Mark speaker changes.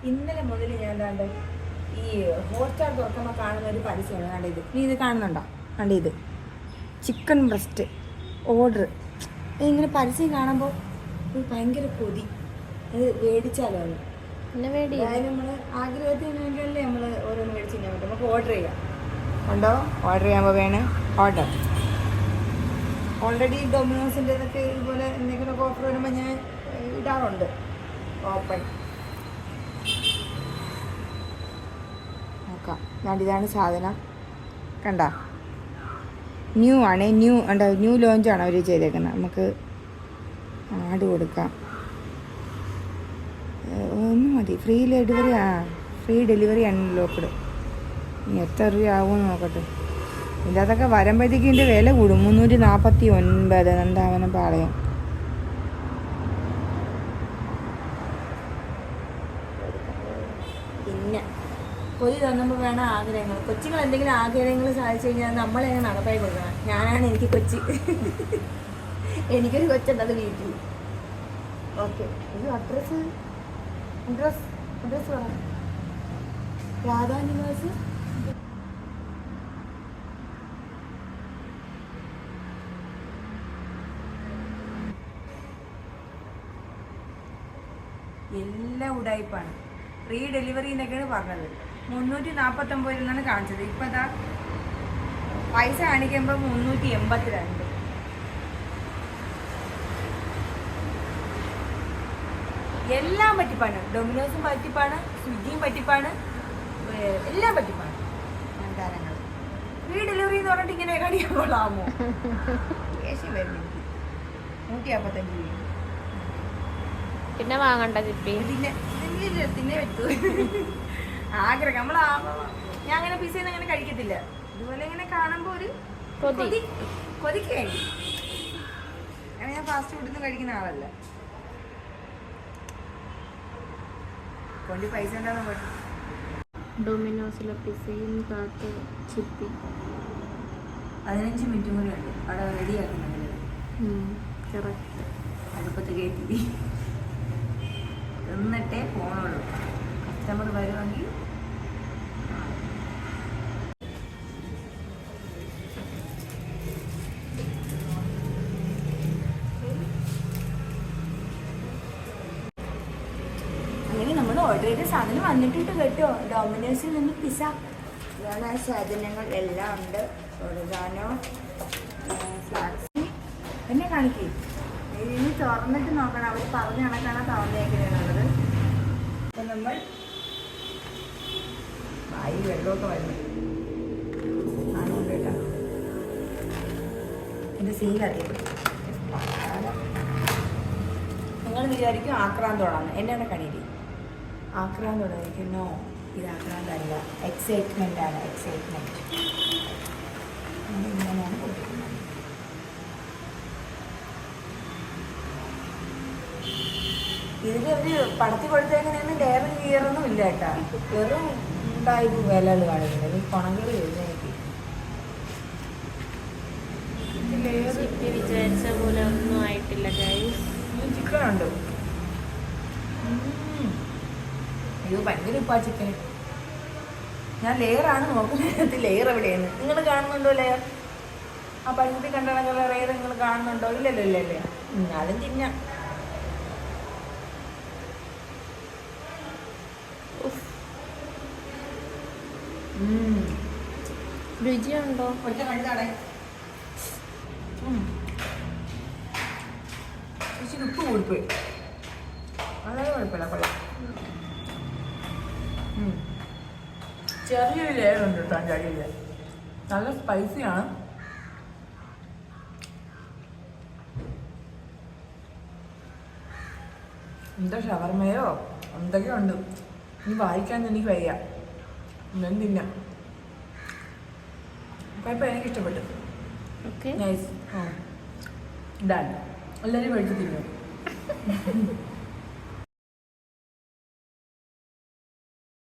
Speaker 1: ഇന്നലെ മുതൽ ഞാൻ കണ്ട് ഈ ഹോട്ട്സ്റ്റാർ തുറക്കുമ്പോൾ കാണുന്ന ഒരു പരസ്യമാണ്. കണ്ട ഇത്, നീ ഇത് കാണുന്നുണ്ടോ? കണ്ട ഇത് ചിക്കൻ ബ്രസ്റ്റ് ഓർഡർ. ഇങ്ങനെ പരസ്യം കാണുമ്പോൾ ഭയങ്കര കൊതി, അത് മേടിച്ചാലോ എന്ന്. അതായത് നമ്മൾ ആഗ്രഹത്തിന് വേണ്ടിയല്ലേ നമ്മൾ ഓരോന്ന് മേടിച്ച് കഴിഞ്ഞാൽ പറ്റും. നമുക്ക് ഓർഡർ ചെയ്യാം. ഉണ്ടോ? ഓർഡർ ചെയ്യുമ്പോൾ വേണം ഓർഡർ. ഓൾറെഡി ഡൊമിനോസിൻ്റെ ഇതൊക്കെ ഇതുപോലെ എന്തെങ്കിലുമൊക്കെ ഓഫർ വരുമ്പോൾ ഞാൻ ഇടാറുണ്ട്. ഓപ്പൺ നോക്കാം. ഇതാണ് സാധനം. കണ്ട, ന്യൂ ആണ്. ന്യൂ ലോഞ്ചാണ് അവർ ചെയ്തേക്കുന്നത്. നമുക്ക് ആഡ് കൊടുക്കാം. ഒന്നും മതി. Free delivery unlocked. ഇനി എത്ര രൂപ ആവുമെന്ന് നോക്കട്ടെ. ഇതിൻ്റെ അതൊക്കെ വരുമ്പോഴത്തേക്കും ഇതിൻ്റെ വില കൂടും. 349 നന്ദാവനം പാളയം. പിന്നെ കൊതി തന്നുമ്പോൾ വേണം ആഗ്രഹങ്ങൾ. കൊച്ചുങ്ങൾ എന്തെങ്കിലും ആഗ്രഹങ്ങൾ സാധിച്ചു കഴിഞ്ഞാൽ നമ്മളെങ്ങനെ നടപ്പായി കൊടുക്കണം. ഞാനാണ് എനിക്ക് കൊച്ചി. എനിക്കൊരു കൊച്ചുണ്ട്, അത് വീട്ടിൽ. ഓക്കെ, ഒരു അഡ്രസ്സ് പറ. രാധാ നിവാസ്. എല്ലാം ഉടായ്പാണ്. ഫ്രീ ഡെലിവറി എന്നൊക്കെയാണ് പറഞ്ഞത്. 349 കാണിച്ചത്. ഇപ്പം ഇതാ പൈസ കാണിക്കുമ്പോൾ 382. എല്ലാം പറ്റിപ്പാണ്. ഡൊമിനോസും പറ്റിപ്പാണ്, സ്വിഗ്ഗിയും പറ്റിപ്പാണ്, എല്ലാം പറ്റിപ്പാണ്. താരങ്ങൾ ഫ്രീ ഡെലിവറി എന്ന് പറഞ്ഞിട്ട് ഇങ്ങനെ കാണിക്കാൻ കൊള്ളാമോ? ദേഷ്യം വരുന്നു. 155 രൂപ.
Speaker 2: പിന്നെ വാങ്ങണ്ട ചിപ്പി.
Speaker 1: പിന്നെ വെച്ചു ആഗ്രഹം. ഞാൻ അങ്ങനെ പിസയൊന്നും അങ്ങനെ കഴിക്കത്തില്ല. ഇതുപോലെ ഇങ്ങനെ കാണുമ്പോ ഒരു കൊതിക്ക് വേണ്ടി. അങ്ങനെ ഞാൻ ഫാസ്റ്റ് ഫുഡ് ഒന്നും കഴിക്കുന്ന ആളല്ല. കൊണ്ട് പൈസ ഉണ്ടാകുന്ന പറ്റും.
Speaker 2: ഡൊമിനോസിലെ പിസയും കാത്ത് ചിപ്പി
Speaker 1: 15 മിനിറ്റും കൂടി ഉണ്ട് അവിടെ റെഡിയാക്കുന്നത്. അടുപ്പത്ത് കയറ്റി എന്നിട്ടേ പോണുള്ളൂ. കസ്റ്റമർ വരുവാണെങ്കിൽ അങ്ങനെ നമ്മൾ ഓർഡർ ചെയ്ത സാധനം വന്നിട്ടുണ്ട് കേട്ടോ. ഡൊമിനോസിൽ നിന്ന് പിസ്സ. ഇതാണ് ആ സാധനങ്ങൾ എല്ലാം ഉണ്ട്. Oregano, flax. എന്നെ കാണിക്കേ. ഇനി തുറന്നിട്ട് നോക്കണം. അവർ പറഞ്ഞ കണക്കാണ് തുറന്നേക്കുന്നതെന്നുള്ളത്. അപ്പം നമ്മൾ വായി വെള്ളമൊക്കെ വരുന്നു. ആണുണ്ട് കേട്ടോ. എൻ്റെ സീലറിയും നിങ്ങൾ വിചാരിക്കും ആക്രാന്തോടാണ്. എന്നാണ് കണിയില് ആക്രാന്തോടായിരിക്കും. നോ, ഇത് ആക്രാന്തല്ല, എക്സൈറ്റ്മെൻ്റ് ആണ്. എക്സൈറ്റ്മെൻറ്റ് ഇങ്ങനെയാണ് കൊടുക്കുന്നത്. ഇതിൽ ഒരു പടത്തി കൊടുത്തേക്കുന്നതിന് ലെയർ ക്ലിയറൊന്നും ഇല്ല കേട്ടാ. വെറും ഉണ്ടായത് വിലകൾ കാണിക്കുന്നത്. ഈ കൊണകൾ എനിക്ക്
Speaker 2: വിചാരിച്ച പോലെ ഒന്നും ആയിട്ടില്ല.
Speaker 1: ചിക്കൻ ഉണ്ട്. അയ്യോ ഭയങ്കര ഇപ്പാ ചിക്കൻ. ഞാൻ ലെയറാണ് നോക്കുന്നത്. ലെയർ എവിടെയാണ്? നിങ്ങൾ കാണുന്നുണ്ടോ ലെയർ? ആ പഴുത്തി കണ്ടണക്കുള്ള ലെയർ നിങ്ങൾ കാണുന്നുണ്ടോ? ഇല്ലല്ലോ. ഇല്ലല്ലേ. അതും തിന്നാം.
Speaker 2: രുചിയുണ്ടോ?
Speaker 1: ഒറ്റ കണ്ടാടേ. ഇച്ചിരി ഉപ്പ് കൂടിപ്പോയി. വളരെ കുഴപ്പമില്ല, കൊള്ളാം. ചെറിയൊരു ലെയർ ഉണ്ട് കേട്ടോ എൻ്റെ അടിയിൽ. നല്ല സ്പൈസിയാണ്. എന്താ ഷവർമയോ എന്തൊക്കെയോ ഉണ്ട്. ഇനി വായിക്കാൻ എനിക്ക് വയ്യ. ഞാൻ തിന്നാം. കുഴപ്പം എനിക്ക് ഇഷ്ടപ്പെട്ടു. നൈസ്. ഡൺ. എല്ലാവരും കഴിച്ച് തിന്നു.